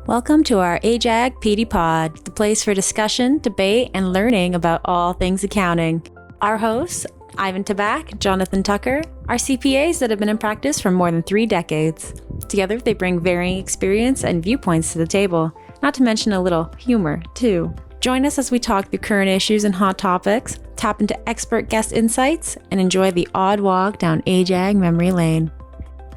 Welcome to our AJAG PD Pod, the place for discussion, debate, and learning about all things accounting. Our hosts, Tabac, Jonathan Tucker, are CPAs that have been in practice for more than 3 decades. Together, they bring varying experience and viewpoints to the table, not to mention a little humor, too. Join us as we talk through current issues and hot topics, tap into expert guest insights, and enjoy the odd walk down AJAG memory lane.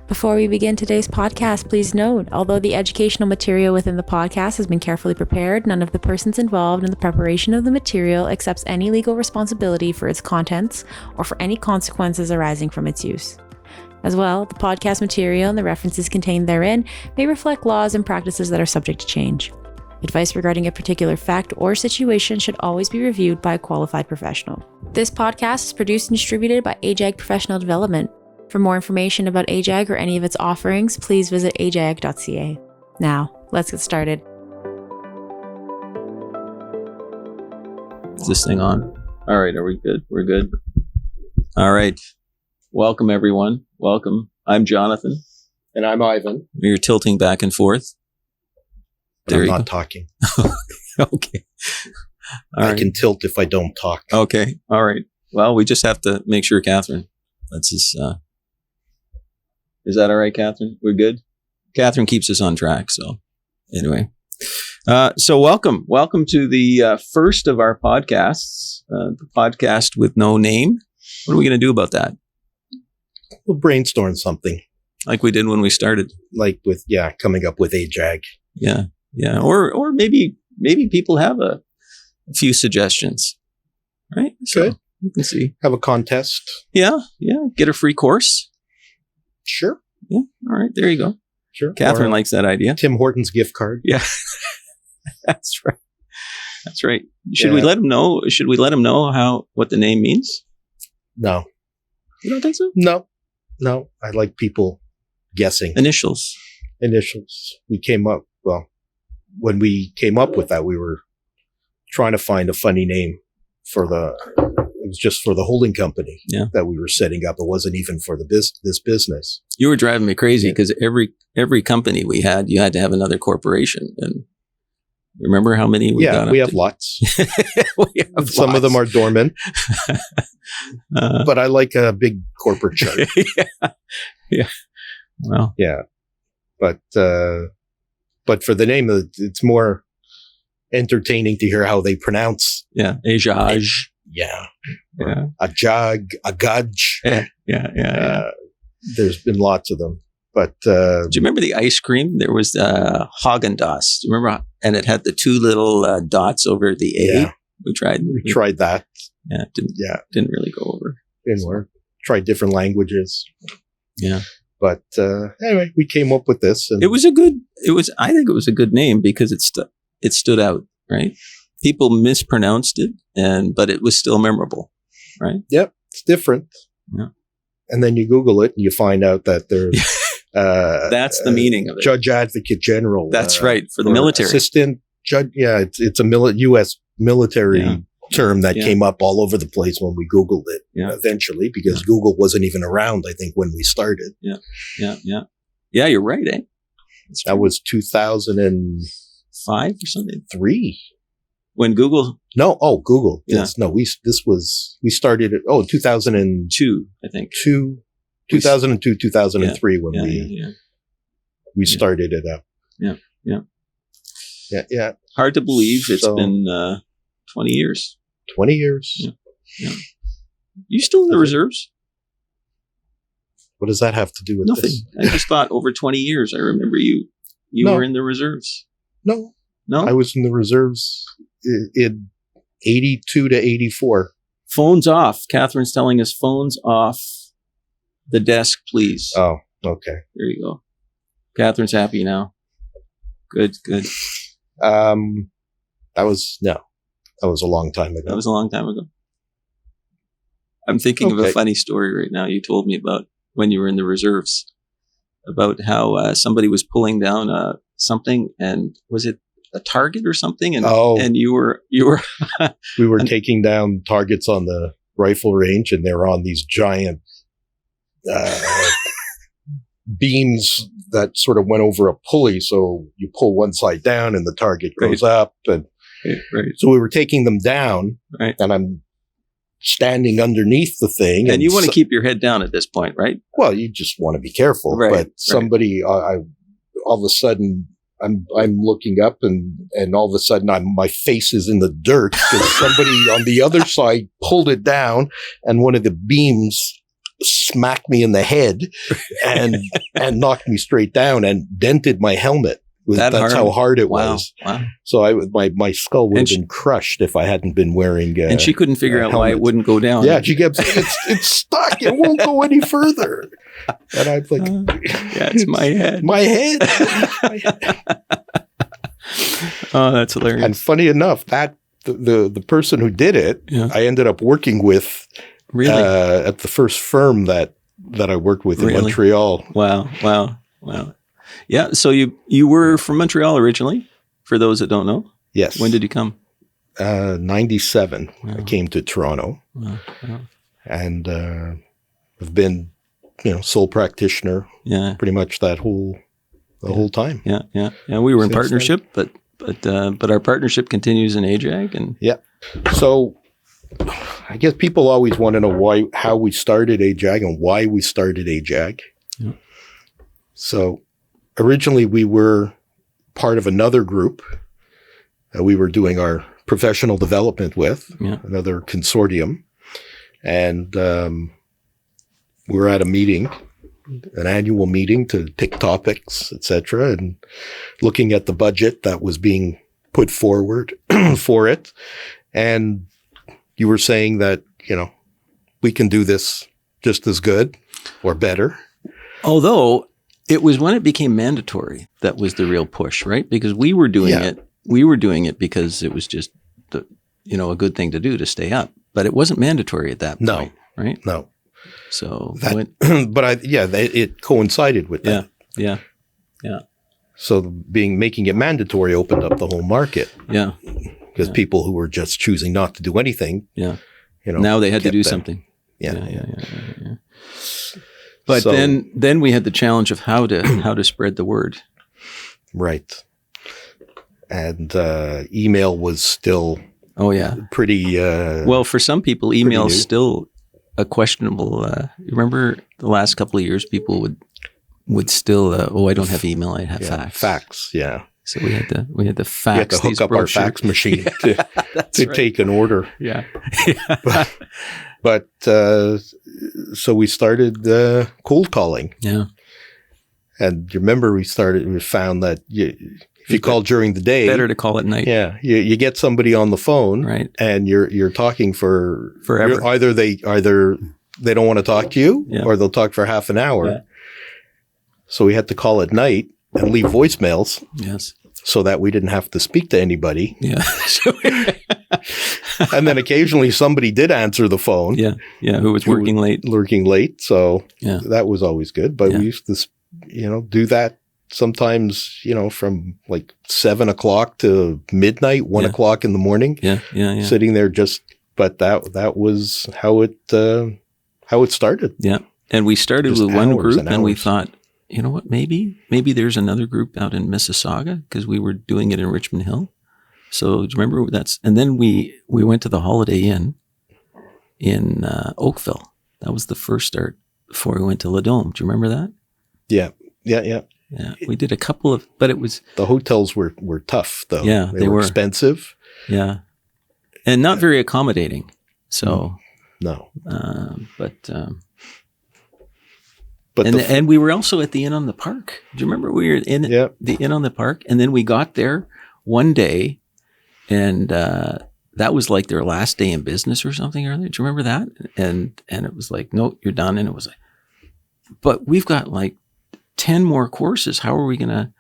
Before we begin today's podcast, please note, although the educational material within the podcast has been carefully prepared, none of the persons involved in the preparation of the material accepts any legal responsibility for its contents or for any consequences arising from its use. As well, the podcast material and the references contained therein may reflect laws and practices that are subject to change. Advice regarding a particular fact or situation should always be reviewed by a qualified professional. This podcast is produced and distributed by AJAG Professional Development. For more information about AJAG or any of its offerings, please visit ajag.ca. Now, let's get started. Is this thing on? All right, are we good? We're good. All right. Welcome, everyone. Welcome. I'm Jonathan. And I'm Ivan. You're tilting back and forth. I'm not talking. Okay. I can tilt if I don't talk. Okay. All right. Well, we just have to make sure Catherine lets us... Is that all right, Catherine? We're good? Catherine keeps us on track, so anyway. So welcome. Welcome to the first of our podcasts, the podcast with no name. What are we going to do about that? We'll brainstorm something. Like we did when we started. Like with, coming up with AJAG. Yeah. Or maybe people have a few suggestions, right? Good. So you can see. Have a contest. Yeah. Get a free course. Sure. Yeah. All right. There you go. Sure. Catherine likes that idea. Tim Hortons gift card. Yeah. That's right. Should we let him know? Should we let him know what the name means? No. You don't think so? No. I like people guessing. Initials. When we came up with that, we were trying to find a funny name it was just for the holding company that we were setting up. It wasn't even for this business. You were driving me crazy because every company we had, you had to have another corporation. And remember how many we got? Yeah, we have lots. Some of them are dormant. But I like a big corporate chart. Yeah. Well. Yeah. But for the name, it's more entertaining to hear how they pronounce. Yeah. AJAG. Yeah. AJAG. AJAG. Yeah. There's been lots of them. But do you remember the ice cream? There was Häagen-Dazs. Do you remember? And it had the 2 little dots over the A. Yeah. We tried that. Yeah. Didn't really go over. Didn't work. Tried different languages. Yeah. But anyway, we came up with this. And I think it was a good name because it stood out, right? People mispronounced it, but it was still memorable, right? Yep, it's different. Yeah. And then you Google it and you find out that there's that's the meaning of it. Judge Advocate General. That's right, for the military. Assistant judge. Yeah, it's a U.S. military term that came up all over the place when we Googled it eventually because Google wasn't even around, I think, when we started. Yeah, you're right, eh? That was 2005 or something? 3. When Google? No, Google. Yes, no. We started at 2002, I think. 2002, 2003 when we started it up. Yeah. Hard to believe it's been 20 years. 20 years. Yeah. You still in the reserves? What does that have to do with Nothing. This? I just thought over 20 years. I remember you were in the reserves. No. No? I was in the reserves in 82 to 84. Phones off. Catherine's telling us phones off the desk, please. Oh, okay. There you go. Catherine's happy now. Good. That was a long time ago. I'm thinking of a funny story right now you told me about when you were in the reserves, about how somebody was pulling down something, and was it a target or something? And you were we were taking down targets on the rifle range, and they were on these giant beams that sort of went over a pulley. So you pull one side down and the target goes up. And so we were taking them down, and I'm standing underneath the thing. And you want to keep your head down at this point, right? Well, you just want to be careful. But somebody, all of a sudden, I'm looking up, and all of a sudden my face is in the dirt because somebody on the other side pulled it down, and one of the beams smacked me in the head and knocked me straight down and dented my helmet. That's how hard it was. Wow. So my skull would have been crushed if I hadn't been wearing and she couldn't figure out why it wouldn't go down. Yeah, she kept saying, it's stuck. It won't go any further. And I'm like, it's my head. My head. Oh, that's hilarious. And funny enough, that the person who did it, I ended up working with at the first firm that I worked with in Montreal. Wow. Yeah. So you were from Montreal originally, for those that don't know? Yes. When did you come? 97. Wow. I came to Toronto. Wow. And I've been, sole practitioner pretty much the whole time. Yeah. We were in partnership, but our partnership continues in AJAG. And so I guess people always want to know how we started AJAG and why we started AJAG. Yeah. So originally we were part of another group that we were doing our professional development with, another consortium. And we were at a meeting, an annual meeting to pick topics, etc., and looking at the budget that was being put forward for it. And you were saying that, we can do this just as good or better. Although it was when it became mandatory that was the real push, right? Because we were doing it. We were doing it because it was just a good thing to do to stay up. But it wasn't mandatory at that point, right? No. So, it coincided with that. Yeah. So making it mandatory opened up the whole market. Yeah. Because people who were just choosing not to do anything. Yeah. Now they had to do something. Yeah. But then we had the challenge of how to spread the word. Right. And email was still pretty well, for some people email is still a questionable remember the last couple of years people would still I don't have email, I have fax. So we had to fax. We had to hook up our fax machine to take an order. Yeah. But so we started cold calling. Yeah. And you remember we found that if you call during the day, better to call at night. Yeah. You get somebody on the phone, right, and you're talking for forever. Either they don't want to talk to you, or they'll talk for half an hour. Yeah. So we had to call at night and leave voicemails. Yes. So that we didn't have to speak to anybody. Yeah. And then occasionally somebody did answer the phone. Yeah. Who was working late. So that was always good. But we used to, do that sometimes, from like 7 o'clock to midnight, 1 o'clock in the morning. Yeah. Sitting there but that was how it started. Yeah. And we started with one group and we thought, you know what, maybe there's another group out in Mississauga because we were doing it in Richmond Hill. So do you remember and then we went to the Holiday Inn in Oakville. That was the first start before we went to La Dome. Do you remember that? Yeah. Yeah. We did a couple but it was... The hotels were tough though. Yeah. They were expensive. Yeah. And not very accommodating. So... No. And we were also at the Inn on the Park. Do you remember we were in the Inn on the Park? And then we got there one day, and that was like their last day in business or something. Do you remember that? And it was like, no, you're done. And it was like, but we've got like 10 more courses. Where are we going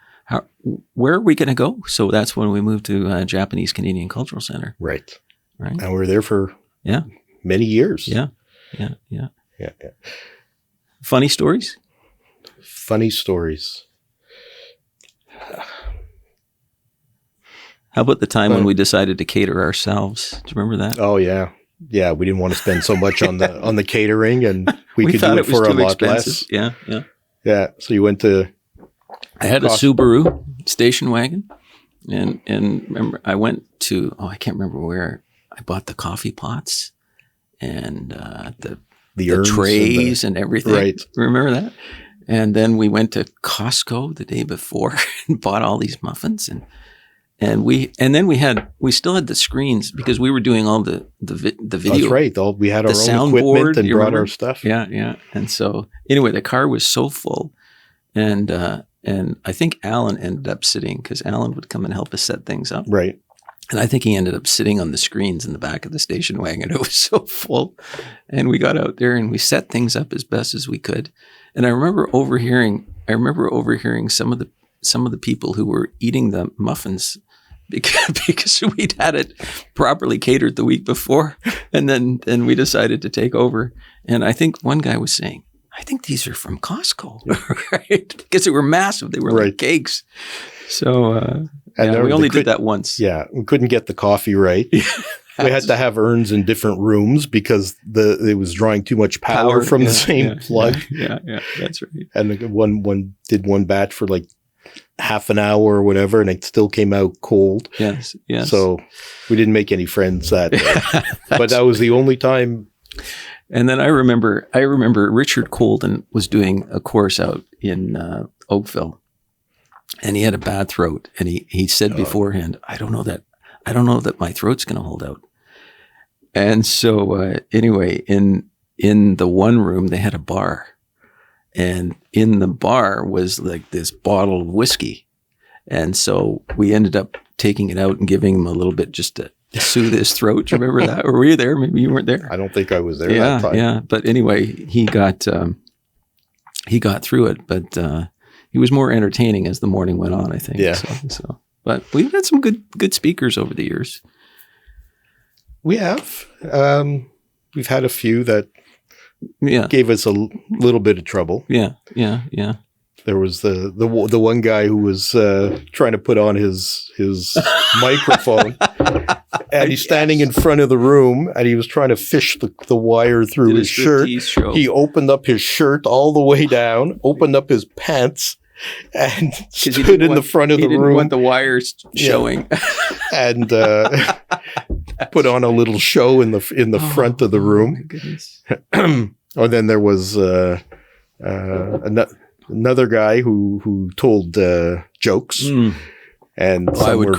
to go? So that's when we moved to Japanese Canadian Cultural Center. Right. And we were there for many years. Yeah. Funny stories? Funny stories. How about the time when we decided to cater ourselves? Do you remember that? Oh, yeah. Yeah, we didn't want to spend so much on the catering, and we could do it for a lot less. Yeah. Yeah. So you went to... I had a Subaru station wagon. And remember, I went to, I can't remember where. I bought the coffee pots and the trays and everything. Right. Remember that? And then we went to Costco the day before and bought all these muffins. And we still had the screens because we were doing all the video. That's right. We had our own equipment and brought our stuff. Yeah, yeah. And so anyway, the car was so full, and I think Alan ended up sitting because Alan would come and help us set things up. Right. And I think he ended up sitting on the screens in the back of the station wagon. It was so full, and we got out there and we set things up as best as we could. And I remember overhearing some of the people who were eating the muffins because we'd had it properly catered the week before, and then we decided to take over. And I think one guy was saying, I think these are from Costco, right? Because they were massive. They were like cakes. So we only did that once. Yeah, we couldn't get the coffee right. We had to have urns in different rooms because it was drawing too much power from the same plug. Yeah, that's right. And one did one batch for like half an hour or whatever, and it still came out cold. Yes. So we didn't make any friends that day. But that was the only time. And then I remember Richard Colden was doing a course out in Oakville, and he had a bad throat, and he said beforehand, I don't know that my throat's going to hold out. And so anyway, in the one room they had a bar, and in the bar was like this bottle of whiskey, and so we ended up taking it out and giving him a little bit just to soothe his throat. Do you remember that? Or were you there? Maybe you weren't there. I don't think I was there that time. Yeah. But anyway, he got through it, but he was more entertaining as the morning went on, I think. Yeah. So but we've had some good speakers over the years. We have. We've had a few that gave us a little bit of trouble. Yeah. There was the one guy who was trying to put on his microphone, and he's standing in front of the room, and he was trying to fish the wire through his shirt. He opened up his shirt all the way down, opened up his pants, and stood in the front of the room. He didn't want the wires showing, and put on a little show in the front of the room. My goodness. Oh, then there was another guy who told jokes, and some were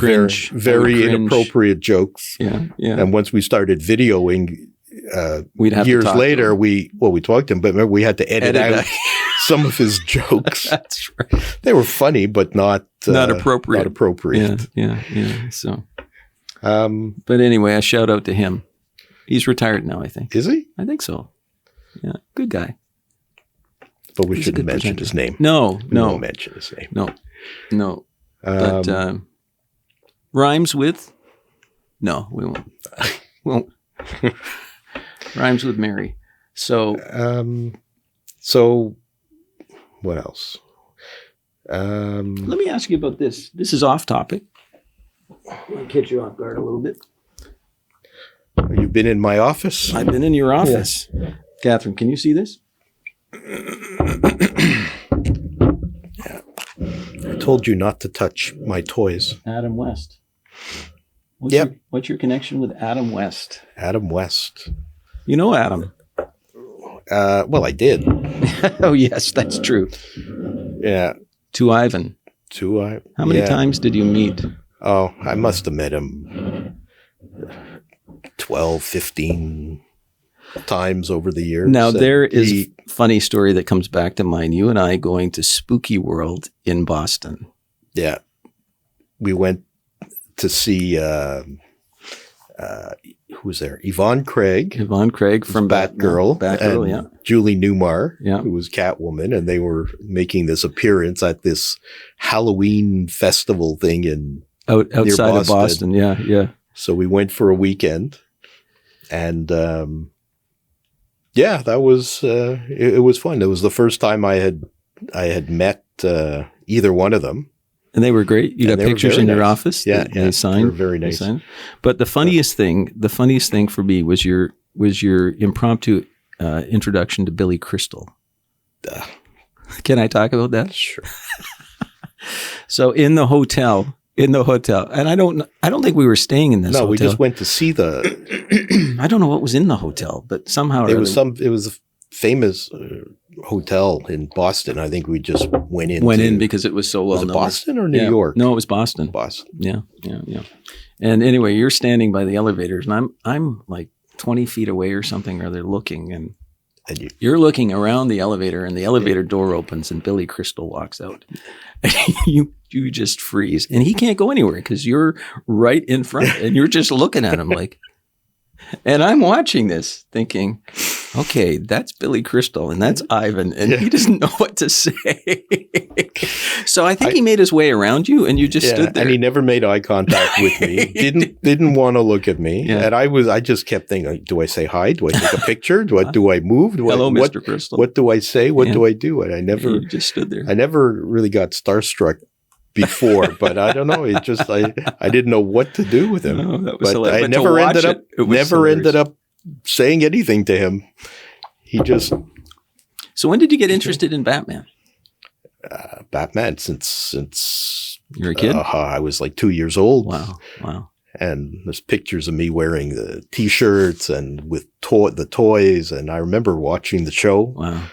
very inappropriate jokes. Yeah. And once we started videoing, we'd have years to talk later, we talked to him, but remember we had to edit out some of his jokes. That's right. They were funny, but not appropriate. Not appropriate. Yeah. So, but anyway, a shout out to him. He's retired now, I think. Is he? I think so. Yeah, good guy. But we shouldn't mention his name. No. We won't mention his name. No. But rhymes with? No, we won't. Rhymes with Mary. So. So, what else? Let me ask you about this. This is off topic. I'll catch you off guard a little bit. You've been in my office? I've been in your office. Yeah. Catherine, can you see this? Yeah. I told you not to touch my toys. Adam West. What's your connection with Adam West? Adam West. You know Adam. Well, I did. Oh, yes, that's true. Yeah. To Ivan. How many times did you meet? Oh, I must have met him 12, 15 times over the years. Now, there is a funny story that comes back to mind. You and I going to Spooky World in Boston. Yeah. We went to see, who was there? Yvonne Craig from Batgirl, and Julie Newmar, who was Catwoman, and they were making this appearance at this Halloween festival thing outside of Boston. Yeah. So we went for a weekend, and that was it was fun. It was the first time I had met either one of them. And they were great. You got pictures in your office. Yeah, they signed. They were very nice. But the funniest thing for me was your impromptu introduction to Billy Crystal. Can I talk about that? Sure. So in the hotel, and I don't think we were staying in this hotel. No, we just went to see the. I don't know what was in the hotel, but somehow it was a famous hotel in Boston. I think we just went in because it was so well known. Was it Boston or New York? No, it was Boston. Boston. Yeah. And anyway, you're standing by the elevators, and I'm like 20 feet away or something, or they're looking, and you're looking around the elevator, and the elevator door opens, and Billy Crystal walks out. you just freeze, and he can't go anywhere because you're right in front, and you're just looking at him like. And I'm watching this thinking, okay, that's Billy Crystal and that's Ivan, and he doesn't know what to say. So I think he made his way around you, and you just stood there. And he never made eye contact with me. Didn't want to look at me. Yeah. And I just kept thinking, do I say hi? Do I take a picture? Do I move? Hello, Mr. Crystal. What do I say? What do I do? And you just stood there. I never really got starstruck before, but I don't know. It just I didn't know what to do with him. No, that was but I never ended up saying anything to him. He just. So when did you get interested in Batman? Batman since you were a kid. I was like 2 years old. Wow. And there's pictures of me wearing the T-shirts and with the toys, and I remember watching the show.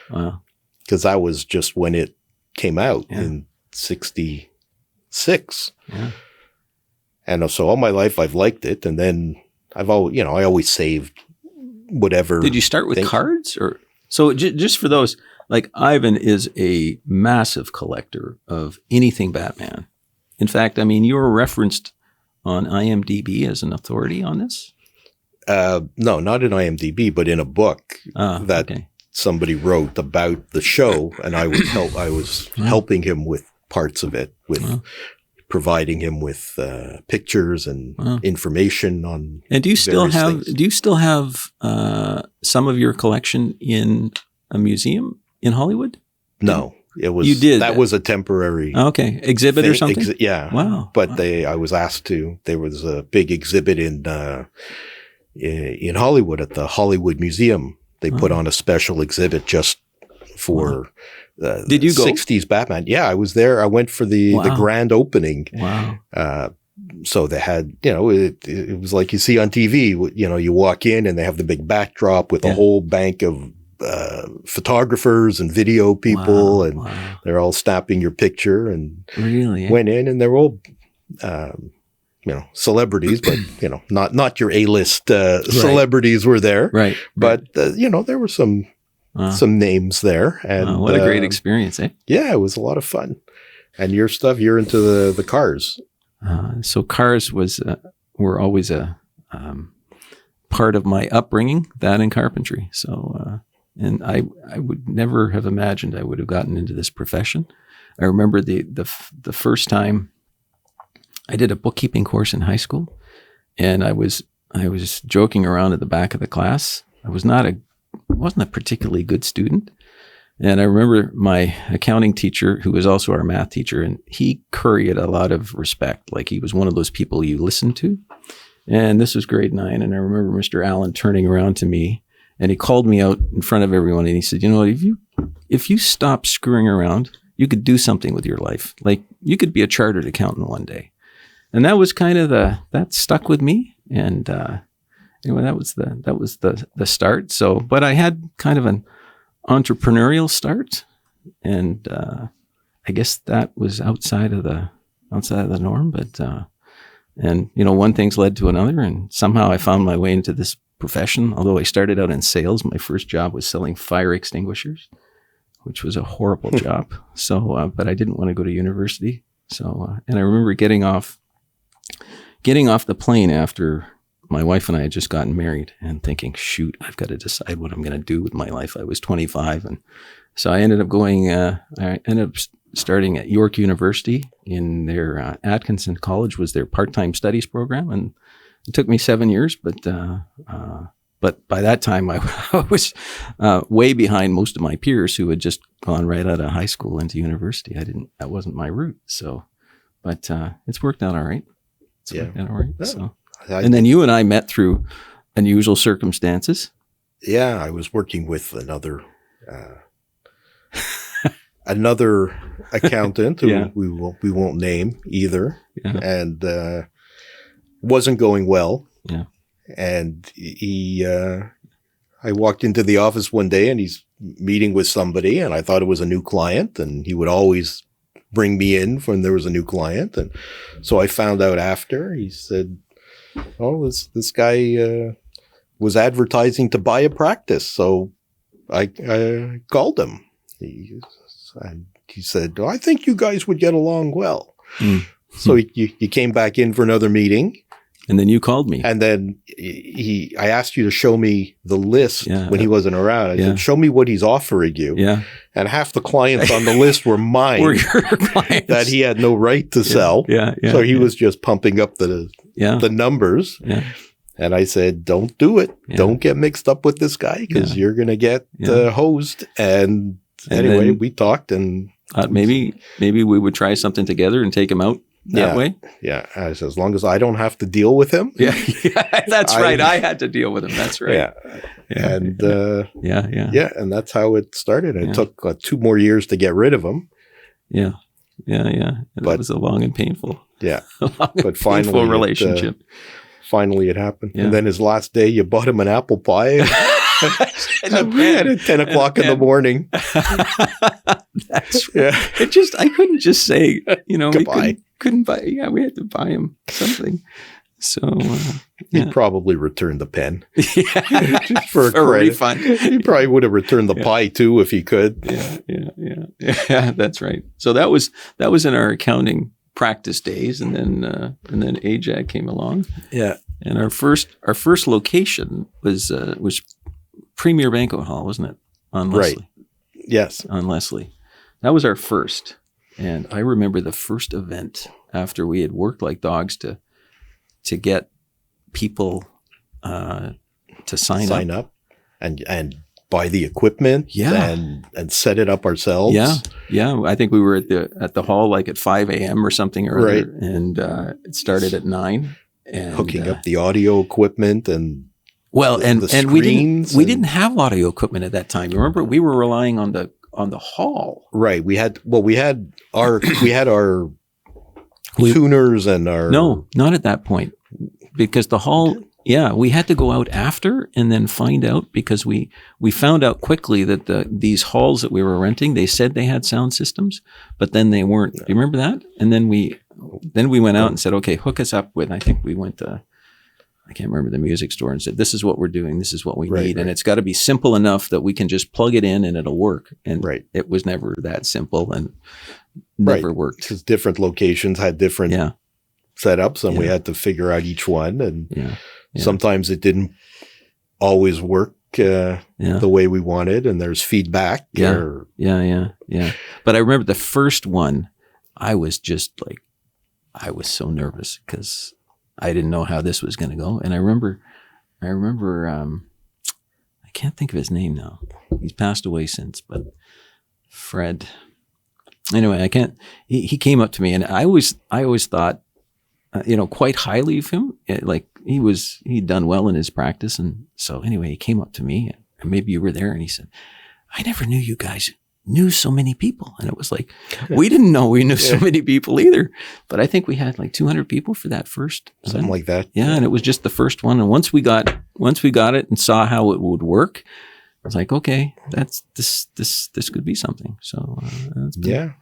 Wow. Because that was just when it came out in '66. Yeah. And so all my life I've liked it, and then I always saved whatever. Did you start with cards, or so? Just for those, like Ivan is a massive collector of anything Batman. In fact, I mean, you were referenced on IMDb as an authority on this. No, not in IMDb, but in a book somebody wrote about the show, and I was helping him with parts of it, with providing him with pictures and information on. And do you still have some of your collection in a museum in Hollywood? No, it was. You did. That was a temporary. Exhibit or something. Yeah. Wow. But I was asked to. There was a big exhibit in Hollywood at the Hollywood Museum. They put on a special exhibit just for. Did you go? 60s Batman. Yeah, I was there. I went for the grand opening. Wow. So they had, it was like you see on TV, you walk in and they have the big backdrop with a whole bank of photographers and video people, and they're all snapping your picture, and went in, and they're all, celebrities, but, not your A-list celebrities were there. Right. But, there were some names there. And what a great experience, eh? Yeah, it was a lot of fun. And your stuff, you're into the cars. So cars were always a part of my upbringing, that and carpentry. So, and I would never have imagined I would have gotten into this profession. I remember the first time I did a bookkeeping course in high school, and I was joking around at the back of the class. I wasn't a particularly good student. And I remember my accounting teacher, who was also our math teacher, and he curried a lot of respect. Like, he was one of those people you listen to. And this was grade 9. And I remember Mr. Allen turning around to me, and he called me out in front of everyone. And he said, if you stop screwing around, you could do something with your life. Like, you could be a chartered accountant one day. And that was kind of that stuck with me. And, anyway, that was the start. So, but I had kind of an entrepreneurial start, and I guess that was outside of the norm. But and one thing's led to another, and somehow I found my way into this profession. Although I started out in sales, my first job was selling fire extinguishers, which was a horrible job. So, but I didn't want to go to university. So, and I remember getting off the plane after my wife and I had just gotten married, and thinking, shoot, I've got to decide what I'm going to do with my life. I was 25. And so I ended up starting at York University in their Atkinson College was their part-time studies program. And it took me 7 years, but by that time I was way behind most of my peers who had just gone right out of high school into university. That wasn't my route. So, but it's worked out all right. Worked out all right. So. And then you and I met through unusual circumstances. Yeah, I was working with another another accountant who Yeah. we won't name either, Yeah. and wasn't going well. Yeah. And I walked into the office one day and he's meeting with somebody, and I thought it was a new client, and he would always bring me in when there was a new client. And so I found out after. He said, "Oh, this guy was advertising to buy a practice." So I called him. He said, "I think you guys would get along well." So he came back in for another meeting. And then you called me. And then I asked you to show me the list when he wasn't around. I said, "Show me what he's offering you." Yeah. And half the clients on the list were mine. Were your clients. That he had no right to sell. Yeah. So he was just pumping up the numbers. Yeah. And I said, "Don't do it. Yeah. Don't get mixed up with this guy, because you're going to get hosed." And anyway, we talked and maybe we would try something together and take him out that way. Yeah. I said, as long as I don't have to deal with him. Yeah. That's right. I had to deal with him. That's right. Yeah. And and that's how it started. It took 2 more years to get rid of him. Yeah. But it was a long and painful. Yeah. But finally, painful relationship. Finally, it happened. Yeah. And then his last day, you bought him an apple pie at 10 o'clock in the morning. That's right. I couldn't just say, goodbye. We couldn't buy. Yeah, we had to buy him something. So he'd probably return the pen. Just for a refund. He probably would have returned the pie too if he could. Yeah. That's right. So that was in our accounting practice days, and then AJAG came along. Yeah. And our first location was Premier Banquet Hall, wasn't it? On Leslie. Right. Yes. On Leslie. That was our first. And I remember the first event after we had worked like dogs to get people to sign up and buy the equipment and set it up ourselves. Yeah. I think we were at the hall like at 5 a.m. or something or other, and it started at 9. And hooking up the audio equipment and and we didn't have audio equipment at that time. Remember, we were relying on the hall. Right. We had our tuners and our not at that point, because the hall. Yeah, we had to go out after and then find out, because we found out quickly that these halls that we were renting, they said they had sound systems, but then they weren't. Do you remember that? And then we went out and said, "Okay, hook us up with." I think we went to, I can't remember, the music store, and said, "This is what we're doing. This is what we need, and it's got to be simple enough that we can just plug it in and it'll work." And it was never that simple and never worked, because different locations had different setups, and we had to figure out each one. And sometimes it didn't always work the way we wanted, and there's feedback. Yeah. But I remember the first one, I was so nervous because I didn't know how this was going to go. And I remember, I can't think of his name now. He's passed away since, but Fred. Anyway, I can't. He came up to me, and I always thought, quite highly of him. He'd done well in his practice, and so anyway, he came up to me, and maybe you were there, and he said, "I never knew you guys knew so many people." And it was like, we didn't know we knew so many people either. But I think we had like 200 people for that first something event. Like that. Yeah, and it was just the first one. And once we got it and saw how it would work, I was like, okay, this could be something. So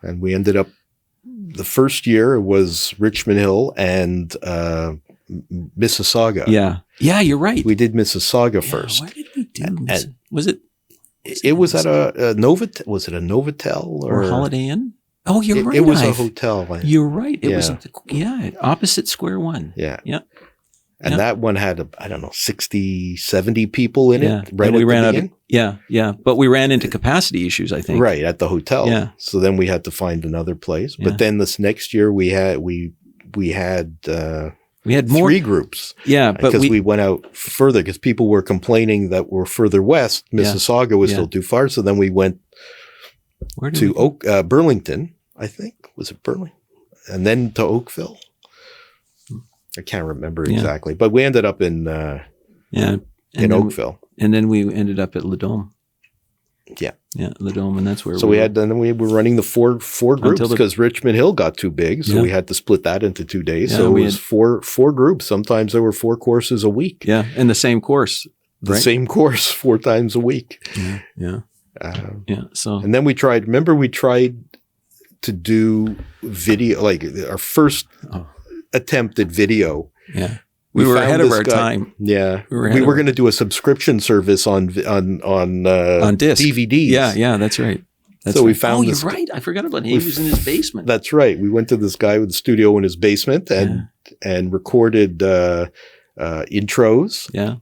and we ended up, the first year was Richmond Hill and Mississauga. Yeah, you're right. We did Mississauga first. Why did we do? Was it? It was at a Novotel. Was it a Novotel or Holiday Inn? Oh, you're right. It was a hotel. You're right. It was opposite Square One. Yeah. And that one had, 60, 70 people in it. Right. And we ran out of, but we ran into capacity issues, I think. Right. At the hotel. Yeah. So then we had to find another place. But then this next year we had more 3 groups. Yeah. But because we went out further, because people were complaining that we're further west. Mississauga was still too far. So then we went to Burlington, I think. Was it Burlington? And then to Oakville. I can't remember exactly, but we ended up in Oakville, and then we ended up at Le Dome. Yeah. Yeah, the Dome, and that's where so we were running the four groups because Richmond Hill got too big, so we had to split that into 2 days. Yeah, so it was four groups. Sometimes there were 4 courses a week. Yeah, and the same course. The same course 4 times a week. Yeah. So and then we tried to do video, like our first attempt at video. Yeah. We were ahead of our time. Yeah. We were going to do a subscription service on disc. DVDs. Yeah, that's right. We found you're right. I forgot about him. He was in his basement. That's right. We went to this guy with a studio in his basement and recorded intros. Yeah.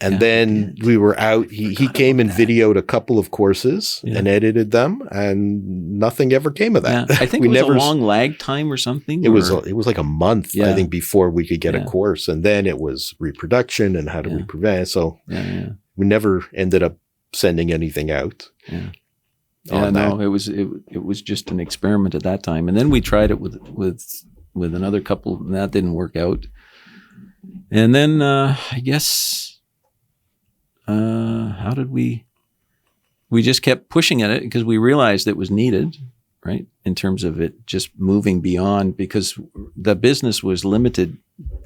And then we were out. He came and videoed a couple of courses and edited them, and nothing ever came of that. Yeah. I think it was a long lag time or something. It was like a month, I think, before we could get a course, and then it was reproduction and how do we prevent. So we never ended up sending anything out. It was just an experiment at that time, and then we tried it with another couple, and that didn't work out. And then I guess. How did we just kept pushing at it because we realized it was needed, right? In terms of it just moving beyond, because the business was limited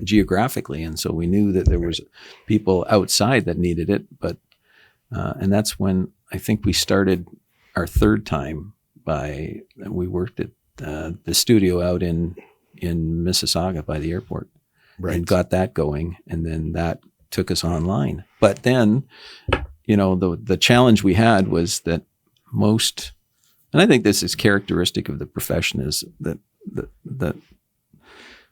geographically. And so we knew that there was people outside that needed it. But, and that's when I think we started our third time we worked at the studio out in Mississauga by the airport, and got that going. And then that took us online. But then, the challenge we had was that most, and I think this is characteristic of the profession, is that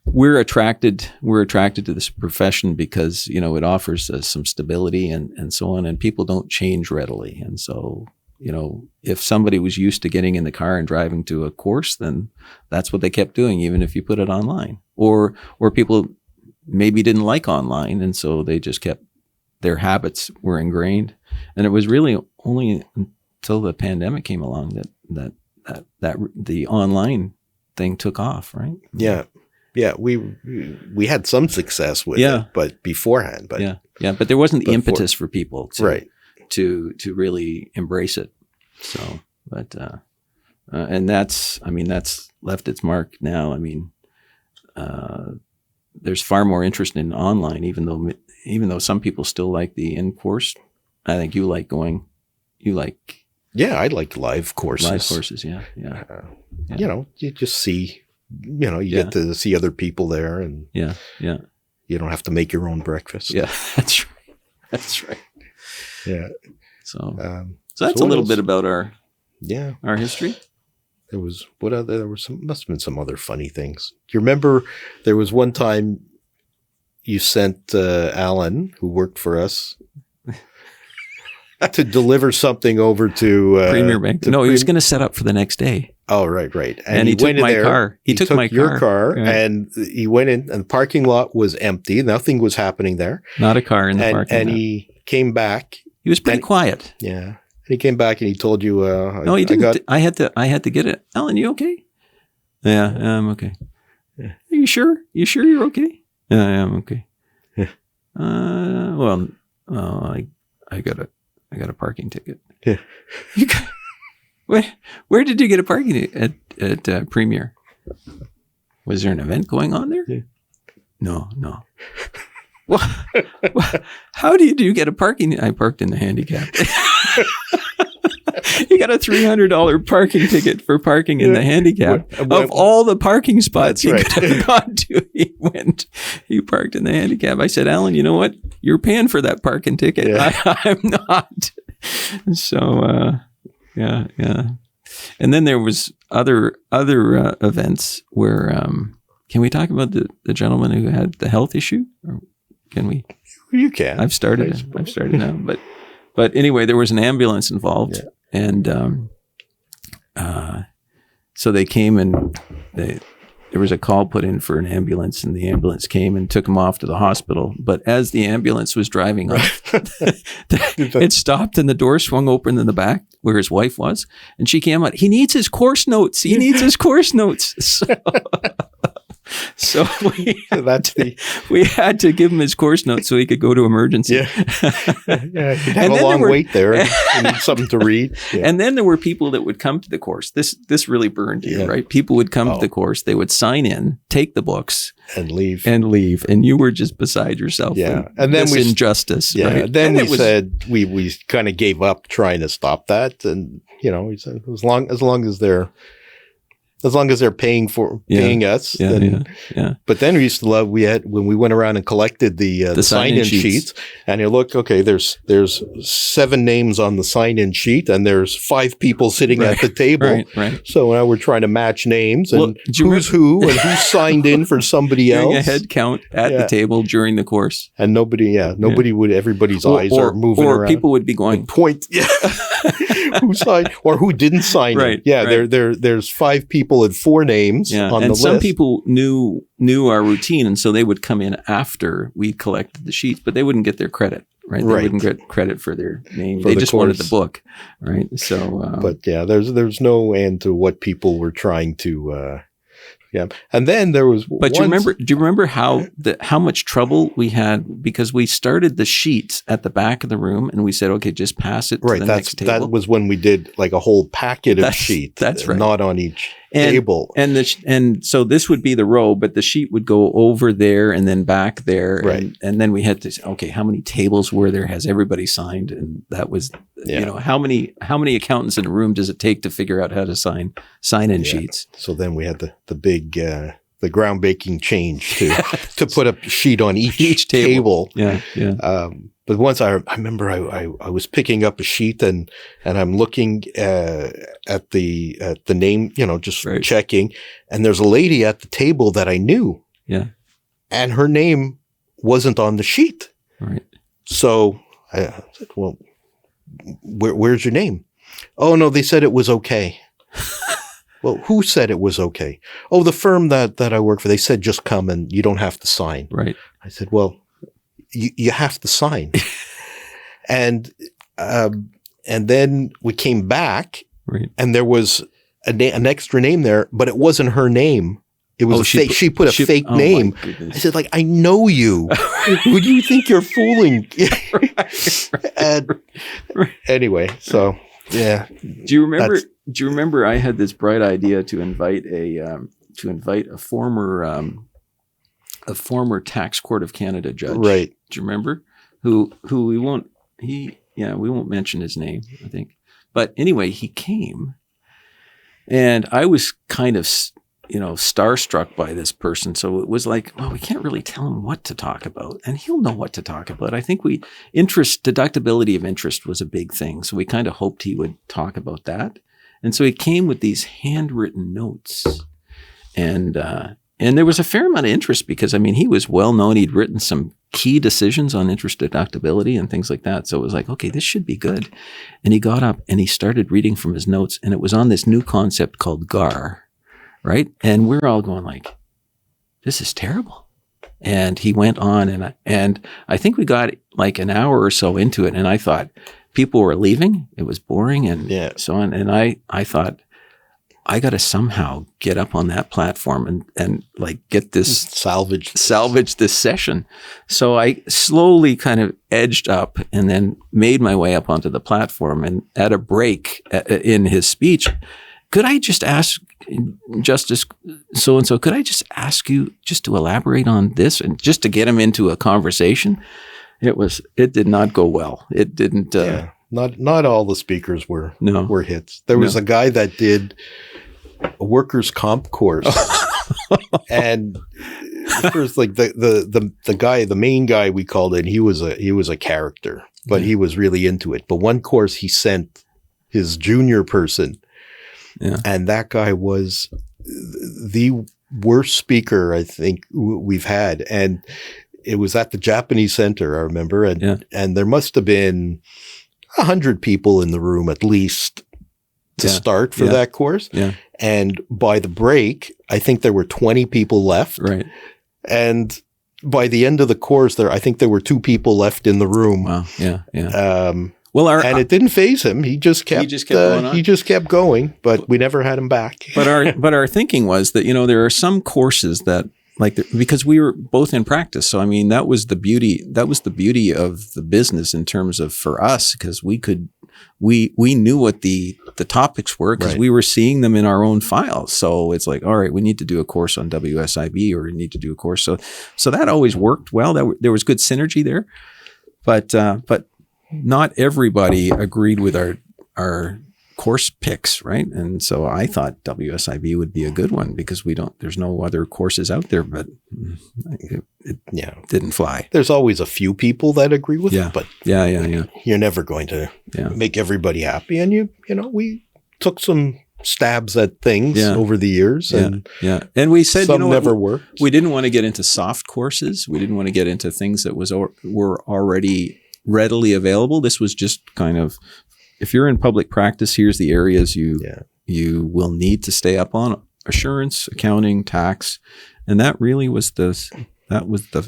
we're attracted to this profession because, it offers us some stability and so on, and people don't change readily. And so, if somebody was used to getting in the car and driving to a course, then that's what they kept doing, even if you put it online, or people maybe didn't like online, and so they just kept, their habits were ingrained. And it was really only until the pandemic came along that the online thing took off, right? Yeah. We had some success with it, but beforehand, but there wasn't the impetus for people to really embrace it. So, but and that's left its mark now. There's far more interest in online, even though some people still like the in-course. I think you like. Yeah, I like live courses. Live courses, yeah. You just see, you get to see other people there, and you don't have to make your own breakfast. Yeah, that's right. Yeah. So that's a little bit about our history. Must have been some other funny things. Do you remember there was one time you sent Alan, who worked for us, to deliver something over to Premier Bank? No, he was going to set up for the next day. Oh, right. And he took my car. He took my your car, and he went in, and the parking lot was empty. Nothing was happening there. Not a car in the parking lot. And he came back. He was pretty quiet. Yeah. He came back and he told you. No, he didn't. I had to get it. Alan, you okay? Yeah, I'm okay. Yeah. Are you sure? You sure you're okay? Yeah, I'm okay. Yeah. I got a parking ticket. Yeah. Where did you get a parking ticket? At Premier? Was there an event going on there? Yeah. No. Well, how do you get a parking? I parked in the handicap. You got a $300 parking ticket for parking in the handicap. Of all the parking spots you could have gone to, he parked in the handicap. I said, Alan, you know what? You're paying for that parking ticket. Yeah. I'm not. So, yeah. And then there was other events where, can we talk about the gentleman who had the health issue? Or can we? You can. I've started now. But anyway, there was an ambulance involved. Yeah. And so they came and there was a call put in for an ambulance, and the ambulance came and took him off to the hospital. But as the ambulance was driving off, it stopped and the door swung open in the back where his wife was. And she came out, he needs his course notes. So, So That's the we had to give him his course notes so he could go to emergency. yeah. Yeah, you'd have a long wait there. You need something to read. Yeah. And then there were people that would come to the course. This really burned you, right? People would come to the course. They would sign in, take the books, and leave. And you were just beside yourself. Yeah. And then we injustice. Yeah. Right? Then we said we kind of gave up trying to stop that. And we said as long as they're paying us. Yeah. But then we used to love, when we went around and collected the sign-in sheets, and you look, okay, there's 7 names on the sign-in sheet, and there's 5 people sitting at the table. Right. So now we're trying to match names and who's who and who's signed in for somebody else. Doing a head count at the table during the course. And nobody would, everybody's eyes are moving around. Or people would be going, point. Yeah. Who signed or who didn't sign it. Yeah, right. There's 5 people and 4 names on the list. And some people knew our routine, and so they would come in after we collected the sheets, but they wouldn't get their credit, right? They wouldn't get credit for their name. They just wanted the book, right? So, but yeah, there's no end to what people were trying to. Yeah, and then there was. But do you remember how much trouble we had because we started the sheets at the back of the room and we said, okay, just pass it to the next table. That was when we did like a whole packet of sheets. That's right, not on each table. And so this would be the row, but the sheet would go over there and then back there, right? And then we had to say, okay, how many tables were there? Has everybody signed? And that was, how many accountants in a room does it take to figure out how to sign in sheets? So then we had the big. The groundbreaking change to put a sheet on each table. Yeah. But once I remember I was picking up a sheet and I'm looking at the name, just checking, and there's a lady at the table that I knew. Yeah. And her name wasn't on the sheet. Right. So I said, well, where's your name? Oh no, they said it was okay. Well, who said it was okay? Oh, the firm that I work for, they said just come and you don't have to sign. Right. I said, well, you have to sign. And then we came back and there was an extra name there, but it wasn't her name. It was fake. She put a fake name. I said, like, I know you. Who do you think you're fooling? Anyway, so yeah. Do you remember I had this bright idea to invite a former tax court of Canada judge. Right. Do you remember? Who we won't mention his name, I think. But anyway, he came and I was kind of starstruck by this person. So it was like, well, we can't really tell him what to talk about and he'll know what to talk about. I think deductibility of interest was a big thing. So we kind of hoped he would talk about that. And so he came with these handwritten notes and there was a fair amount of interest because, he was well known. He'd written some key decisions on interest deductibility and things like that. So it was like, okay, this should be good. And he got up and he started reading from his notes and it was on this new concept called GAR. Right. And we're all going like, this is terrible. And he went on and I think we got like an hour or so into it. And I thought people were leaving. It was boring and so on. And I thought I got to somehow get up on that platform and like get this salvage this session. So I slowly kind of edged up and then made my way up onto the platform. And at a break in his speech, could I just ask Justice so-and-so, could I just ask you just to elaborate on this and just to get him into a conversation? It did not go well. It didn't. Not all the speakers were hits. There was a guy that did a workers' comp course and there's like the guy, the main guy we called it, he was a character, but he was really into it. But one course he sent his junior person. Yeah. And that guy was the worst speaker I think we've had. And it was at the Japanese Center, I remember. And there must have been 100 people in the room at least to start for that course. Yeah. And by the break, I think there were 20 people left. Right. And by the end of the course, I think there were 2 people left in the room. Wow. Yeah. Yeah. And it didn't faze him. He just kept going on. He just kept going, but we never had him back. But our thinking was that, there are some courses that because we were both in practice. So, I mean, that was the beauty of the business in terms of for us, because we knew what the topics were because we were seeing them in our own files. So it's like, all right, we need to do a course on WSIB, or we need to do a course. So that always worked well. There was good synergy there, but not everybody agreed with our course picks, right? And so I thought WSIB would be a good one because there's no other courses out there, but it didn't fly. There's always a few people that agree with it, but you're never going to make everybody happy. And we took some stabs at things over the years, and we said some never worked. We didn't want to get into soft courses. We didn't want to get into things that were already readily available. This was just kind of, if you're in public practice, here's the areas you will need to stay up on: assurance, accounting, tax. And that really was the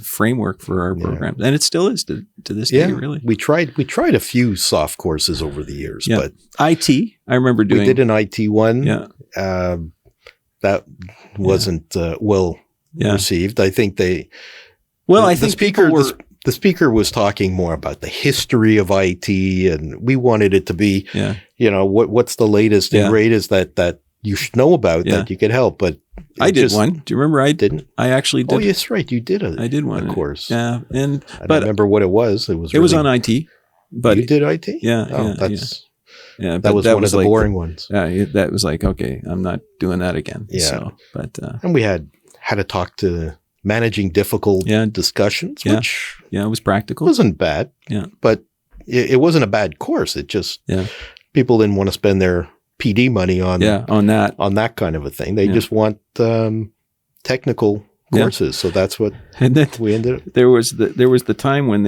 framework for our programs. And it still is to this day, really. We tried a few soft courses over the years, but IT, I remember doing. We did an IT one. Yeah. That wasn't well received. I think I think the speaker was talking more about the history of IT, and we wanted it to be, what's the latest and greatest that you should know about that you could help. But I did one. Do you remember? I didn't. I actually did. Oh, yes, right. You did I did one, of course. Yeah, I don't remember what it was. It was on IT. But you did IT? Yeah. That was one of the boring ones. Yeah, that was like, okay, I'm not doing that again. Yeah. So, but and we had to talk to managing difficult discussions, which it was practical. Wasn't bad. Yeah. But it wasn't a bad course. It just people didn't want to spend their PD money on that kind of a thing. They just want technical courses. So that's what we ended up. There was the time when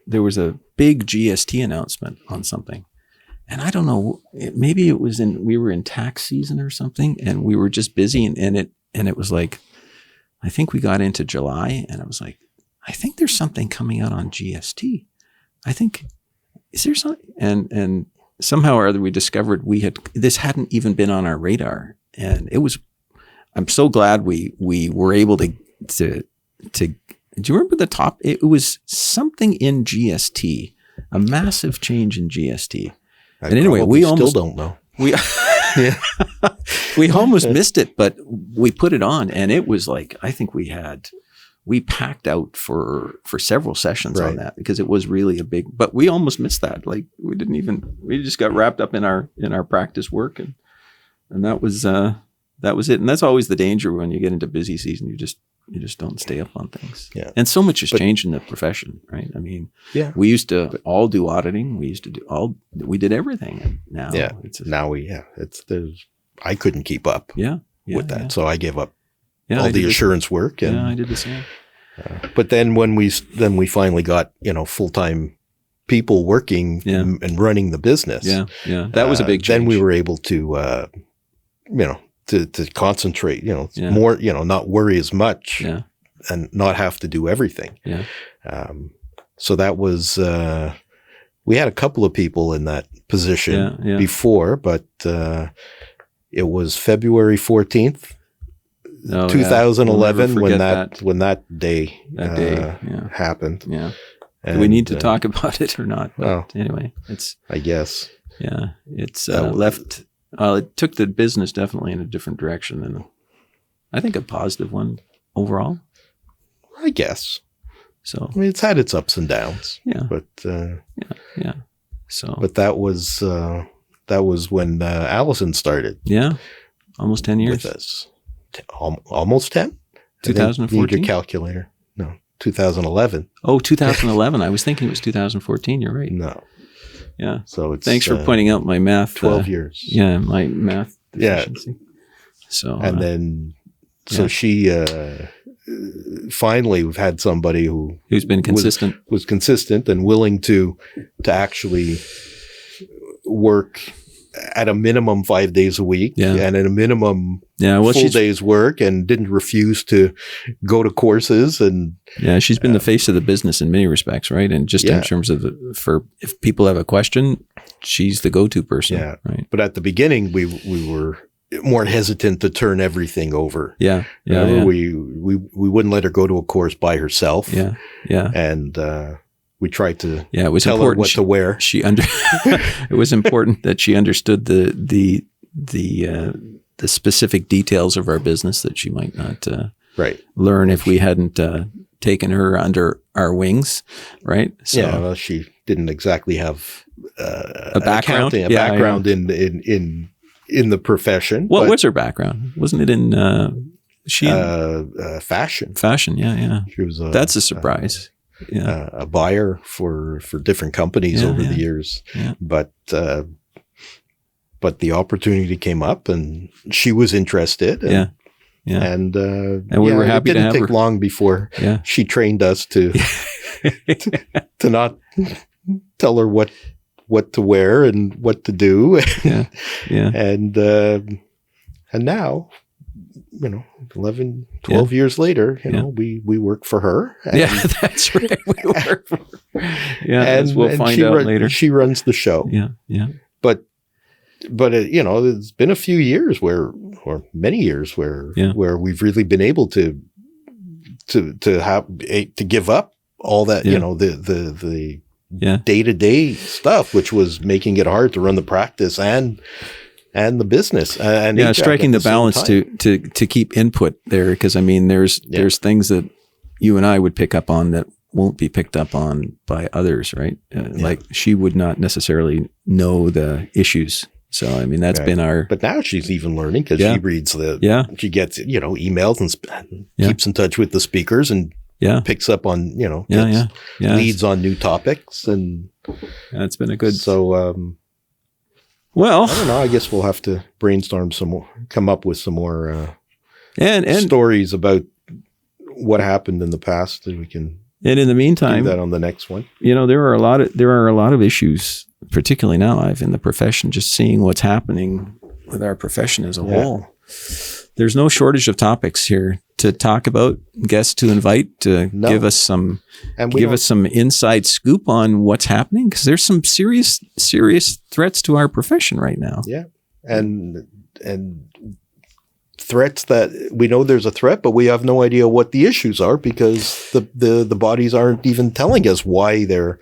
there was a big GST announcement on something. And I don't know, maybe it was we were in tax season or something, and we were just busy, and it was like, I think we got into July, and I was like, I think there's something coming out on GST. Is there something? And somehow or other we discovered this hadn't even been on our radar. And I'm so glad we were able to do you remember the top? It was something in GST, a massive change in GST. And anyway, we almost still don't know. We almost missed it, but we put it on, and it was like, I think we packed out for several sessions on that, because it was really a big, but we almost missed that. Like we just got wrapped up in our practice work, and that was it. And that's always the danger when you get into busy season. You just don't stay up on things. Yeah. And so much has changed in the profession, right? I mean, we used to all do auditing. We used to we did everything. And now, I couldn't keep up with that. So I gave up all the assurance work. And, I did the same. But then when we finally got, full-time people working and running the business. That was a big change. Then we were able to, to concentrate, more, not worry as much and not have to do everything. Yeah. So that was, we had a couple of people in that position before, but it was February 14th, 2011 when that day happened. Yeah. And, do we need to talk about it or not? But anyway, I guess. Yeah. It's left. It took the business definitely in a different direction, and I think a positive one overall. I guess. So it's had its ups and downs. Yeah. But So, but that was when Allison started. Yeah, almost 10 years with us. Almost 10. 2014. Need your calculator. No, 2011. Oh, 2011. I was thinking it was 2014. You're right. No. Yeah. So it's thanks for pointing out my math. 12 years. Yeah, my math deficiency. So and then she finally we've had somebody who's been consistent, was consistent and willing to actually work at a minimum 5 days a week and at a minimum full day's work, and didn't refuse to go to courses. And she's been the face of the business in many respects, right? And just in terms of if people have a question, she's the go-to person. Yeah. Right. But at the beginning, we were more hesitant to turn everything over. Yeah. We wouldn't let her go to a course by herself. Yeah. And we tried to it was tell important her what to wear. It was important that she understood the specific details of our business that she might not learn if we hadn't taken her under our wings, right? So, well, she didn't exactly have a background, in the profession. What was her background? Wasn't it in fashion? Fashion, yeah. She was that's a surprise. A buyer for different companies over the years. Yeah. But the opportunity came up, and she was interested. And, and we were happy to have her. It didn't take long before she trained us to to not tell her what to wear and what to do. And now, 11, 12 years later, we work for her. That's right. We work for her. And we'll find out later. She runs the show. Yeah. But there's been a few years or many years where we've really been able to give up all that, the day-to-day stuff, which was making it hard to run the practice and the business. And striking the balance to keep input there. Because there's things that you and I would pick up on that won't be picked up on by others, right? Like she would not necessarily know the issues. So, that's been our... But now she's even learning because she reads she gets, emails and keeps in touch with the speakers and picks up on, leads on new topics. And it's been a good... So, well, I don't know. I guess we'll have to brainstorm some more, come up with some more and stories about what happened in the past that we can... And in the meantime, do that on the next one. There are a lot of issues, particularly now in the profession, just seeing what's happening with our profession as a whole. There's no shortage of topics here to talk about, guests to invite to give us some inside scoop on what's happening, because there's some serious threats to our profession right now. Yeah. And threats that we know there's a threat, but we have no idea what the issues are because the bodies aren't even telling us why they're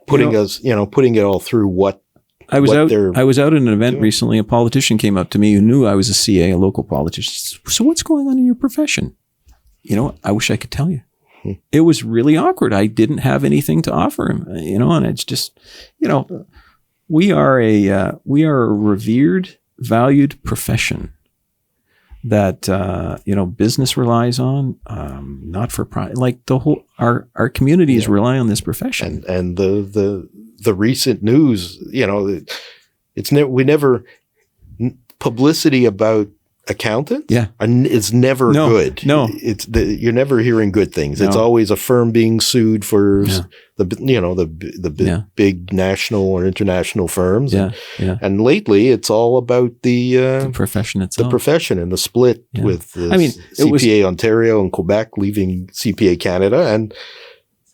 putting it all through what I was out at an event recently. A politician came up to me who knew I was a CA, a local politician. So what's going on in your profession? I wish I could tell you. It was really awkward. I didn't have anything to offer him, and it's just, we are a revered, valued profession that, business relies on, not for profit, like the whole, our communities rely on this profession. And the recent news, we never publicity about accountants. It's never good. No, you're never hearing good things. No. It's always a firm being sued for the big national or international firms. And lately it's all about the profession itself, the profession and the split with the CPA Ontario and Quebec leaving CPA Canada,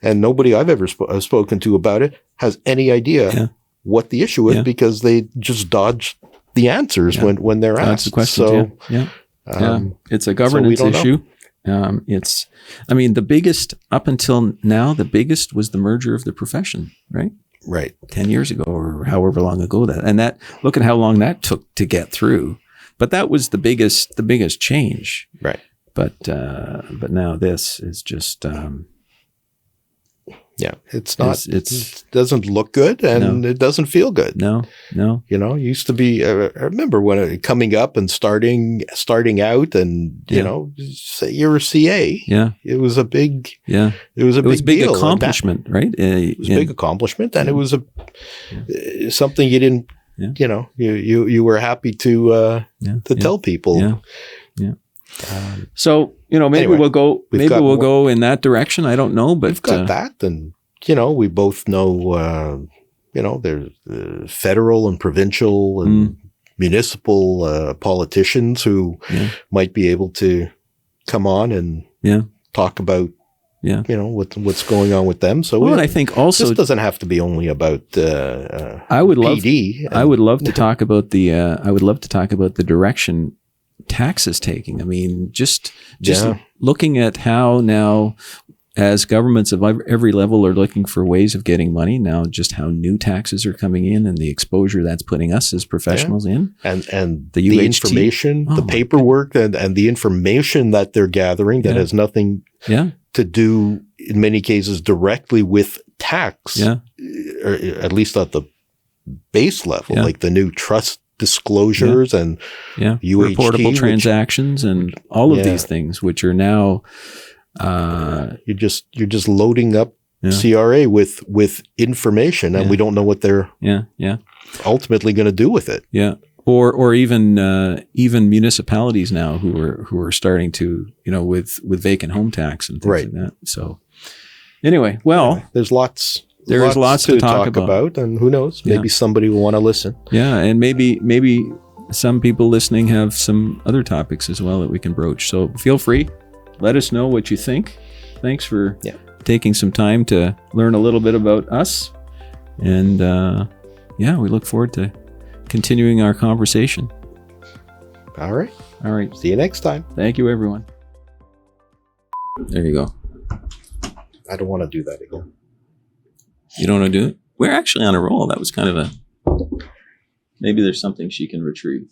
and nobody I've ever spoken to about it has any idea what the issue is because they just dodge the answers when they're asked. The questions, it's a governance issue. The biggest, up until now, the biggest was the merger of the profession, right? Right. 10 years ago or however long ago that look at how long that took to get through. But that was the biggest change. Right. But now this is just, it's not. It doesn't look good, and it doesn't feel good. No. It used to be. I remember when coming up and starting out, and say you're a CA. Yeah, it was a big. Yeah, it was a big deal. Accomplishment, right? It was a big accomplishment, and it was something you didn't. You were happy to tell people. Yeah. So maybe anyway, we'll go in that direction. I don't know, but we've got that, and we both know there's federal and provincial and municipal politicians who might be able to come on and talk about Yeah. What's going on with them. So and I think also this doesn't have to be only about I would love PD. I would love to talk about the direction tax is taking. I mean, just looking at how now, as governments of every level are looking for ways of getting money now, just how new taxes are coming in and the exposure that's putting us as professionals in, and the information, the paperwork, and the information that they're gathering that has nothing to do in many cases directly with tax, or at least at the base level, like the new trust disclosures and UHT, reportable transactions and all of these things, which are now. You're just loading up CRA with information, and we don't know what they're ultimately going to do with it. Yeah, or even municipalities now who are starting to with vacant home tax and things like that. So anyway, there's lots to talk about, and who knows, maybe somebody will want to listen. Yeah, and maybe some people listening have some other topics as well that we can broach. So feel free. Let us know what you think. Thanks for taking some time to learn a little bit about us. And we look forward to continuing our conversation. All right. See you next time. Thank you, everyone. There you go. I don't want to do that again. You don't want to do it? We're actually on a roll. That was kind of maybe there's something she can retrieve.